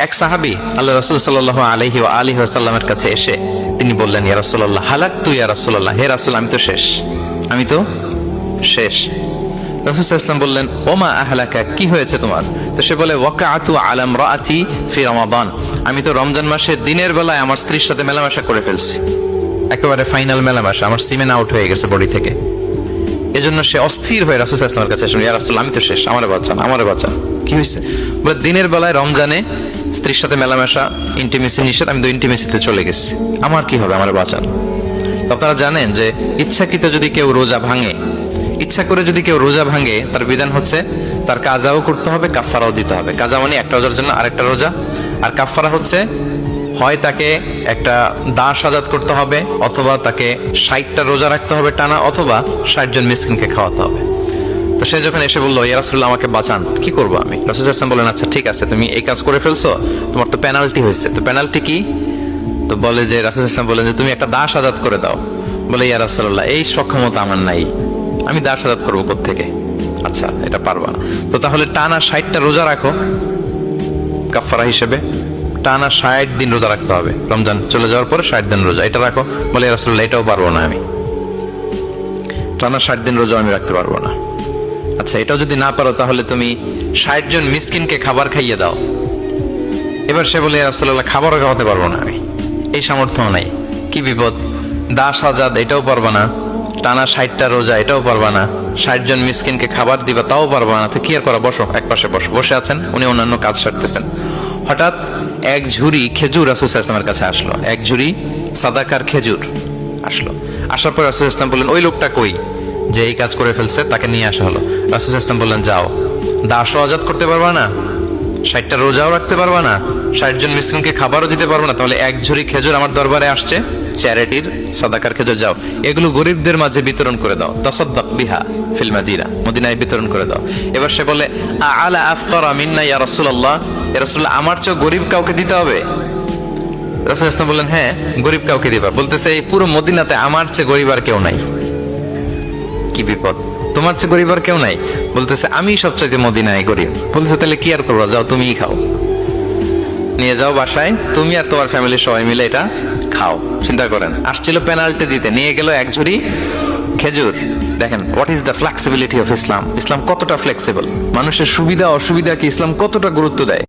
এক সাহাবী আল্লাহ রাসূল সাল্লাল্লাহু আলাইহি ওয়া আলিহি ওয়াসাল্লামের কাছে এসে তিনি বললেন, ইয়া রাসূলুল্লাহ হালাকতু ইয়া রাসূলুল্লাহ, হে রাসূল আমি তো শেষ। রাসূল সাল্লাল্লাহু আলাইহি ওয়াসাল্লাম বললেন, ওমা আহলাকা, কি হয়েছে তোমার? তো সে বলে, ওয়াকাআতু আলা ইমরাআতি ফি রমাদান, আমি তো রমজান মাসে দিনের বেলায় আমার স্ত্রীর সাথে মেলামেশা করে ফেলছি, একেবারে ফাইনাল মেলামেশা, আমার সিমেন আউট হয়ে গেছে বডি থেকে। এজন্য সে অস্থির হয়ে রাসূল সাল্লাল্লাহু আলাইহি ওয়াসাল্লামের কাছে আসলেন, ইয়া রাসূল আমি তো শেষ, আমারে বাঁচান। কি হয়েছে? বলে, দিনের বেলায় রমজানে স্ত্রীর সাথে মেলামেশা, ইন্টিমেসি নিষেধ, আমি তো ইন্টিমেসিতে চলে গেছি, আমার কি হবে, আমারে বাঁচান। তো আপনারা জানেন যে ইচ্ছাকৃত যদি কেউ রোজা ভাঙে, ইচ্ছা করে যদি কেউ রোজা ভাঙে, তার বিধান হচ্ছে তার কাজাও করতে হবে, কাফফারাও দিতে হবে। কাজা মানে একটা রোজার জন্য আরেকটা রোজা, আর কাফফারা হচ্ছে হয় তাকে একটা দাস আজাদ করতে হবে, অথবা তাকে 60টা রোজা রাখতে হবে টানা, অথবা 60 জন মিসকিনকে খাওয়াতে হবে। তো সে যখন এসে বললো, ইয়া রাসূলুল্লাহ আমাকে বাঁচান, কি করবো আমি? রাসূল সাল্লাল্লাহু আলাইহি ওয়াসাল্লাম বলেন, আচ্ছা ঠিক আছে, তুমি এই কাজ করে ফেলছো, তোমার তো পেনাল্টি হয়েছে। তো পেনাল্টি কি? তো বলে যে, রাসূল সাল্লাল্লাহু আলাইহি ওয়াসাল্লাম বলেন যে তুমি একটা দাস আজাদ করে দাও। বলে, ইয়া রাসূলুল্লাহ এই সক্ষমতা আমার নাই, আমি দাস আজাদ করবো কোত্থেকে? আচ্ছা এটা পারবা না, তো তাহলে টানা 60টা রোজা রাখো কাফফারা হিসেবে, টানা 60 দিন রোজা রাখতে হবে, রমজান চলে যাওয়ার পরে 60 দিন রোজা, এটা রাখো। বলে, ইয়া রাসূলুল্লাহ এটাও পারবো না, আমি টানা 60 দিন রোজা আমি রাখতে পারবো না। আচ্ছা এটাও যদি না পারো, তাহলে তুমি 60 জন মিসকিনকে খাবার খাইয়ে দাও। এবার সে বলে, ইয়া রাসূলুল্লাহ খাবারও খাওয়াতে পারবো না আমি, এই সামর্থ্য নাই। কি বিপদ, দাস আজাদ এটাও পারবা না, টানা 60টা রোজা এটাও পারবা না, 60 জন মিসকিনকে খাবার দিবা তাও পারবা না। তো কি আর করা, বসো, এক পাশে বসে আছেন উনি, অন্যান্য কাজ সারতেছেন। হঠাৎ এক ঝুড়ি খেজুর রাসূল সাল্লাল্লাহু আলাইহি ওয়াসাল্লামের কাছে আসলো, এক ঝুড়ি সাদাকার খেজুর আসলো। আসার পর রাসূল সাল্লাল্লাহু আলাইহি ওয়াসাল্লাম বললেন, ওই লোকটা কই যে এই কাজ করে ফেলছে, তাকে নিয়ে আসা হলো। রাসূল সাল্লাল্লাহু আলাইহি ওয়াসাল্লাম বললেন, যাও, দাসও আজাদ করতে পারবা না, 60টা রোজাও রাখতে পারবা না, 60 জন মিসকিনকে খাবারও দিতে পারবা না, তাহলে এক ঝুড়ি খেজুর আমার দরবারে আসছে, চ্যারিটির সাদাকার খেজুর, যাও এগুলো গরিবদের মাঝে বিতরণ করে দাও, তাসাদ্দাক বিহা ফিল মাদিনা, মদিনায় বিতরণ করে দাও। এবার সে বলে, আলা আফকারা মিন্না ইয়া রাসূলুল্লাহ, ইয়া রাসূলুল্লাহ আমার চেয়ে গরিব কাউকে দিতে হবে? রাসূল সাল্লাল্লাহু আলাইহি ওয়াসাল্লাম বললেন, হ্যাঁ গরিব কাউকে দিবা। বলতেছে, এই পুরো মদিনাতে আমার চেয়ে গরিব আর কেউ নাই। কি বিপদ, তোমার চেয়ে গরিব আর কেউ নাই? বলতেছে, আমি সবচেয়ে মদিনায় গরিব। বলতেছে, তাহলে কি আর করবো, যাও তুমিই খাও, নিয়ে যাও বাসায়, তুমি আর তোমার ফ্যামিলির সবাই মিলে এটা খাও। চিন্তা করেন, আসছিল পেনাল্টি দিতে, নিয়ে গেল এক ঝুড়ি খেজুর। দেখেন what is the flexibility of Islam, Islam কতটা ফ্লেক্সিবল, মানুষের সুবিধা অসুবিধাকে ইসলাম কতটা গুরুত্ব দেয়।